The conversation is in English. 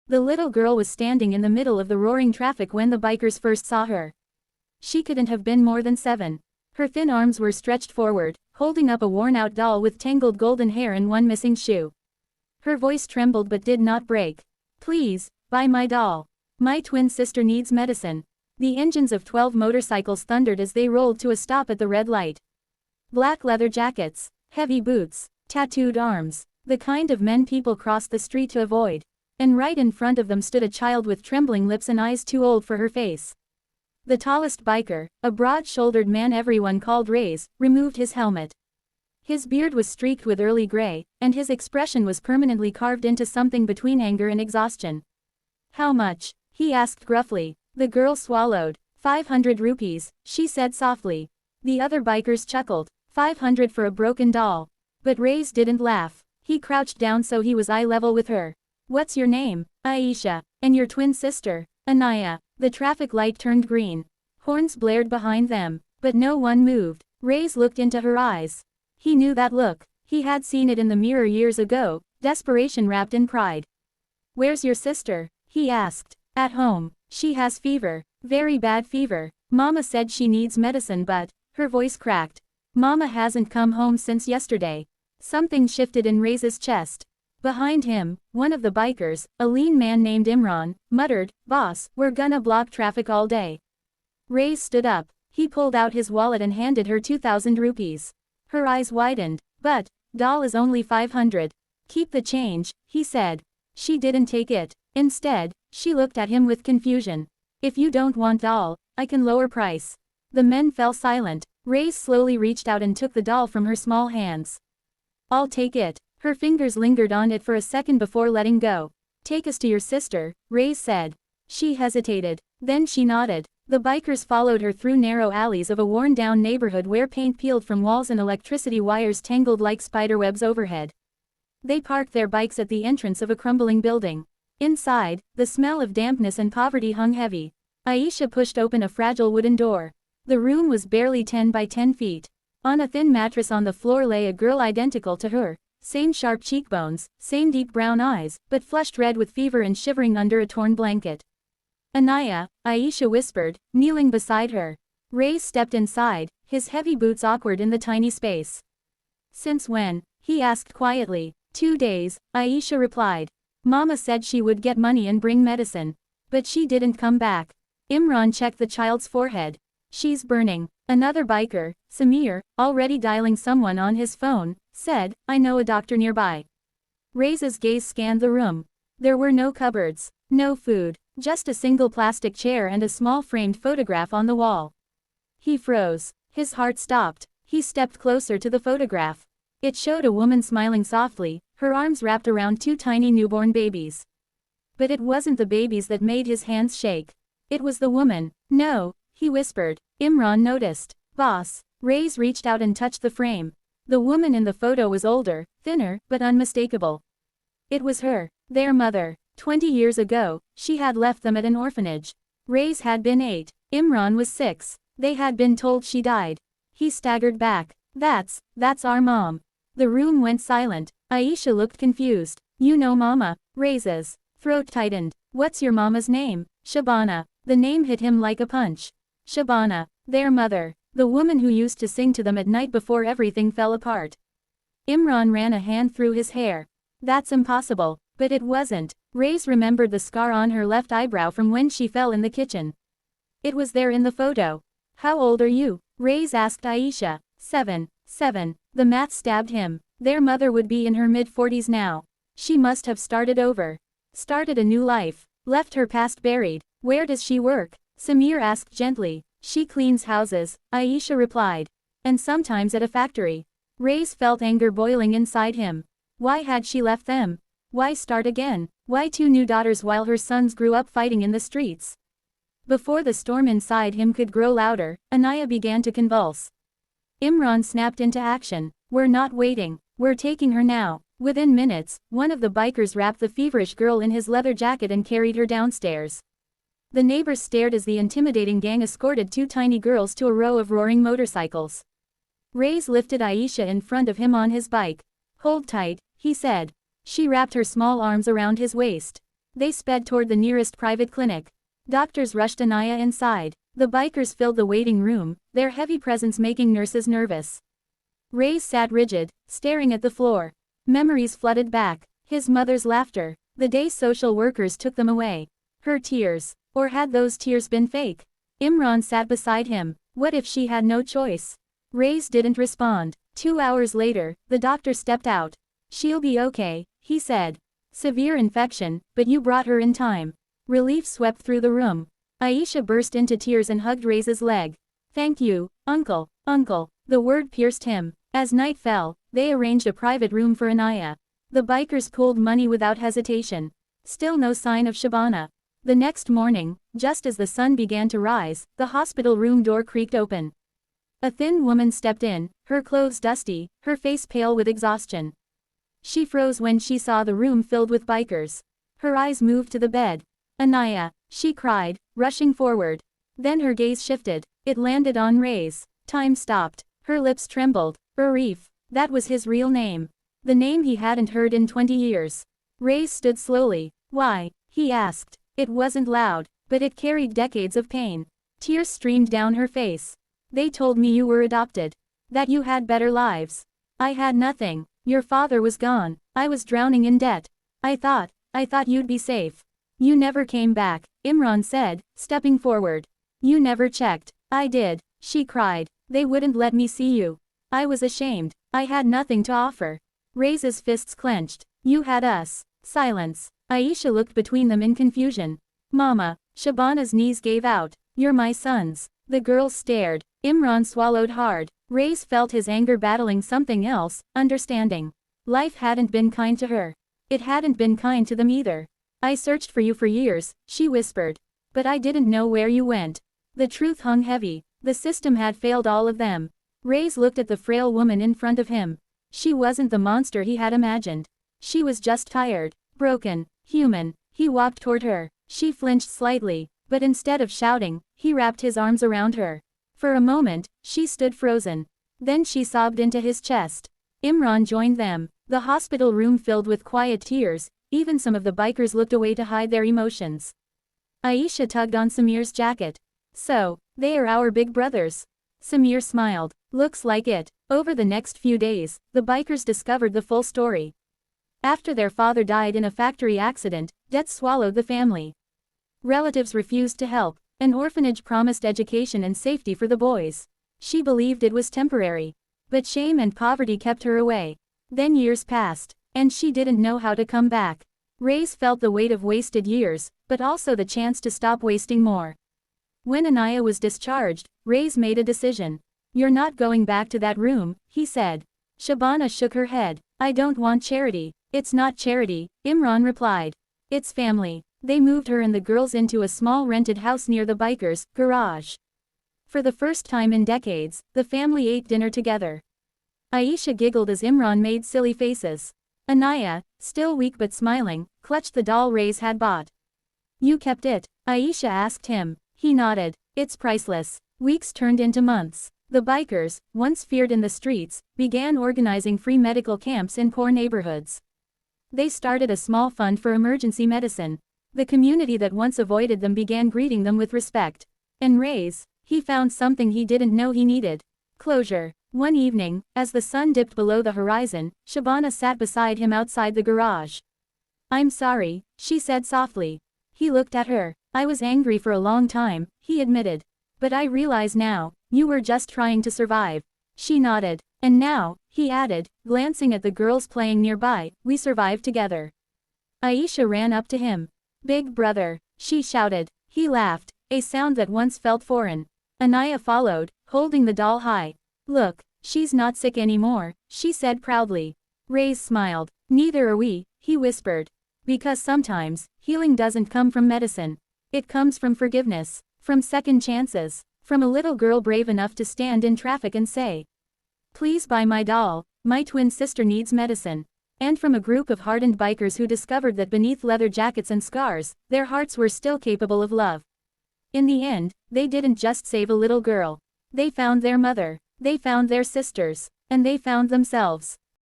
The little girl was standing in the middle of the roaring traffic when the bikers first saw her. She couldn't have been more than 7. Her thin arms were stretched forward, holding up a worn-out doll with tangled golden hair and one missing shoe. Her voice trembled but did not break. "Please, buy my doll. My twin sister needs medicine." The engines of 12 motorcycles thundered as they rolled to a stop at the red light. Black leather jackets, heavy boots, tattooed arms, the kind of men people crossed the street to avoid. And right in front of them stood a child with trembling lips and eyes too old for her face. The tallest biker, a broad-shouldered man everyone called Reyes, removed his helmet. His beard was streaked with early gray, and his expression was permanently carved into something between anger and exhaustion. "How much?" he asked gruffly. The girl swallowed. 500 rupees, she said softly. The other bikers chuckled. 500 for a broken doll. But Reyes didn't laugh. He crouched down so he was eye level with her. "What's your name?" "Aisha. And your twin sister?" "Anaya." The traffic light turned green. Horns blared behind them, but no one moved. Reyes looked into her eyes. He knew that look. He had seen it in the mirror years ago, desperation wrapped in pride. "Where's your sister?" he asked. "At home. She has fever. Very bad fever. Mama said she needs medicine but," her voice cracked. "Mama hasn't come home since yesterday." Something shifted in Reyes's chest. Behind him, one of the bikers, a lean man named Imran, muttered, "Boss, we're gonna block traffic all day." Reyes stood up. He pulled out his wallet and handed her 2,000 rupees. Her eyes widened. "But, doll is only 500. Keep the change," he said. She didn't take it. Instead, she looked at him with confusion. "If you don't want doll, I can lower price." The men fell silent. Reyes slowly reached out and took the doll from her small hands. "I'll take it." Her fingers lingered on it for a second before letting go. "Take us to your sister," Reyes said. She hesitated. Then she nodded. The bikers followed her through narrow alleys of a worn-down neighborhood where paint peeled from walls and electricity wires tangled like spiderwebs overhead. They parked their bikes at the entrance of a crumbling building. Inside, the smell of dampness and poverty hung heavy. Aisha pushed open a fragile wooden door. The room was barely 10 by 10 feet. On a thin mattress on the floor lay a girl identical to her. Same sharp cheekbones, same deep brown eyes, but flushed red with fever and shivering under a torn blanket. "Anaya," Aisha whispered, kneeling beside her. Reyes stepped inside, his heavy boots awkward in the tiny space. "Since when?" he asked quietly. 2 days, Aisha replied. "Mama said she would get money and bring medicine. But she didn't come back." Imran checked the child's forehead. "She's burning." Another biker, Samir, already dialing someone on his phone, said, "I know a doctor nearby." Reyes's gaze scanned the room. There were no cupboards, no food, just a single plastic chair and a small framed photograph on the wall. He froze. His heart stopped. He stepped closer to the photograph. It showed a woman smiling softly, her arms wrapped around 2 tiny newborn babies. But it wasn't the babies that made his hands shake. It was the woman. "No," he whispered. Imran noticed. "Boss." Reyes reached out and touched the frame. The woman in the photo was older, thinner, but unmistakable. It was her, their mother. 20 years ago, she had left them at an orphanage. Reyes had been 8. Imran was 6. They had been told she died. He staggered back. That's our mom." The room went silent. Aisha looked confused. "You know Mama." Reyes's throat tightened. "What's your mama's name?" "Shabana." The name hit him like a punch. Shabana, their mother. The woman who used to sing to them at night before everything fell apart. Imran ran a hand through his hair. "That's impossible." But it wasn't. Reyes remembered the scar on her left eyebrow from when she fell in the kitchen. It was there in the photo. "How old are you?" Reyes asked Aisha. 7. The math stabbed him. Their mother would be in her mid-40s now. She must have started over. Started a new life. Left her past buried. "Where does she work?" Samir asked gently. "She cleans houses," Aisha replied. "And sometimes at a factory." Reyes felt anger boiling inside him. Why had she left them? Why start again? Why 2 new daughters while her sons grew up fighting in the streets? Before the storm inside him could grow louder, Anaya began to convulse. Imran snapped into action. "We're not waiting. We're taking her now." Within minutes, one of the bikers wrapped the feverish girl in his leather jacket and carried her downstairs. The neighbors stared as the intimidating gang escorted 2 tiny girls to a row of roaring motorcycles. Reyes lifted Aisha in front of him on his bike. "Hold tight," he said. She wrapped her small arms around his waist. They sped toward the nearest private clinic. Doctors rushed Anaya inside. The bikers filled the waiting room, their heavy presence making nurses nervous. Reyes sat rigid, staring at the floor. Memories flooded back. His mother's laughter. The day social workers took them away. Her tears. Or had those tears been fake? Imran sat beside him. What if she had no choice? Reyes didn't respond. 2 hours later, the doctor stepped out. She'll be okay, he said. Severe infection, but you brought her in time. Relief swept through the room. Aisha burst into tears and hugged Reyes's leg. Thank you, uncle, uncle. The word pierced him. As night fell, they arranged a private room for Anaya. The bikers pooled money without hesitation. Still no sign of Shabana. The next morning, just as the sun began to rise, the hospital room door creaked open. A thin woman stepped in, her clothes dusty, her face pale with exhaustion. She froze when she saw the room filled with bikers. Her eyes moved to the bed. Anaya, she cried, rushing forward. Then her gaze shifted. It landed on Reyes. Time stopped. Her lips trembled. Arif. That was his real name. The name he hadn't heard in 20 years. Reyes stood slowly. Why? He asked. It wasn't loud, but it carried decades of pain. Tears streamed down her face. They told me you were adopted. That you had better lives. I had nothing. Your father was gone. I was drowning in debt. I thought you'd be safe. You never came back, Imran said, stepping forward. You never checked. I did, she cried. They wouldn't let me see you. I was ashamed. I had nothing to offer. Reyes's fists clenched. You had us. Silence. Aisha looked between them in confusion. Mama. Shabana's knees gave out. You're my sons. The girls stared. Imran swallowed hard. Reyes felt his anger battling something else, understanding. Life hadn't been kind to her. It hadn't been kind to them either. I searched for you for years, she whispered. But I didn't know where you went. The truth hung heavy. The system had failed all of them. Reyes looked at the frail woman in front of him. She wasn't the monster he had imagined. She was just tired, broken, human. He walked toward her. She flinched slightly, but instead of shouting, he wrapped his arms around her. For a moment, she stood frozen. Then she sobbed into his chest. Imran joined them. The hospital room filled with quiet tears. Even some of the bikers looked away to hide their emotions. Aisha tugged on Samir's jacket. So, they are our big brothers. Samir smiled. Looks like it. Over the next few days, the bikers discovered the full story. After their father died in a factory accident, debt swallowed the family. Relatives refused to help. An orphanage promised education and safety for the boys. She believed it was temporary. But shame and poverty kept her away. Then years passed, and she didn't know how to come back. Reyes felt the weight of wasted years, but also the chance to stop wasting more. When Anaya was discharged, Reyes made a decision. You're not going back to that room, he said. Shabana shook her head. I don't want charity. It's not charity, Imran replied. It's family. They moved her and the girls into a small rented house near the bikers' garage. For the first time in decades, the family ate dinner together. Aisha giggled as Imran made silly faces. Anaya, still weak but smiling, clutched the doll Reyes had bought. You kept it? Aisha asked him. He nodded. It's priceless. Weeks turned into months. The bikers, once feared in the streets, began organizing free medical camps in poor neighborhoods. They started a small fund for emergency medicine. The community that once avoided them began greeting them with respect. And Reyes, he found something he didn't know he needed. Closure. One evening, as the sun dipped below the horizon, Shabana sat beside him outside the garage. I'm sorry, she said softly. He looked at her. I was angry for a long time, he admitted. But I realize now, you were just trying to survive. She nodded. And now, he added, glancing at the girls playing nearby, we survived together. Aisha ran up to him. Big brother, she shouted. He laughed, a sound that once felt foreign. Anaya followed, holding the doll high. Look, she's not sick anymore, she said proudly. Reyes smiled. Neither are we, he whispered. Because sometimes, healing doesn't come from medicine. It comes from forgiveness, from second chances, from a little girl brave enough to stand in traffic and say, please buy my doll, my twin sister needs medicine. And from a group of hardened bikers who discovered that beneath leather jackets and scars, their hearts were still capable of love. In the end, they didn't just save a little girl. They found their mother, they found their sisters, and they found themselves.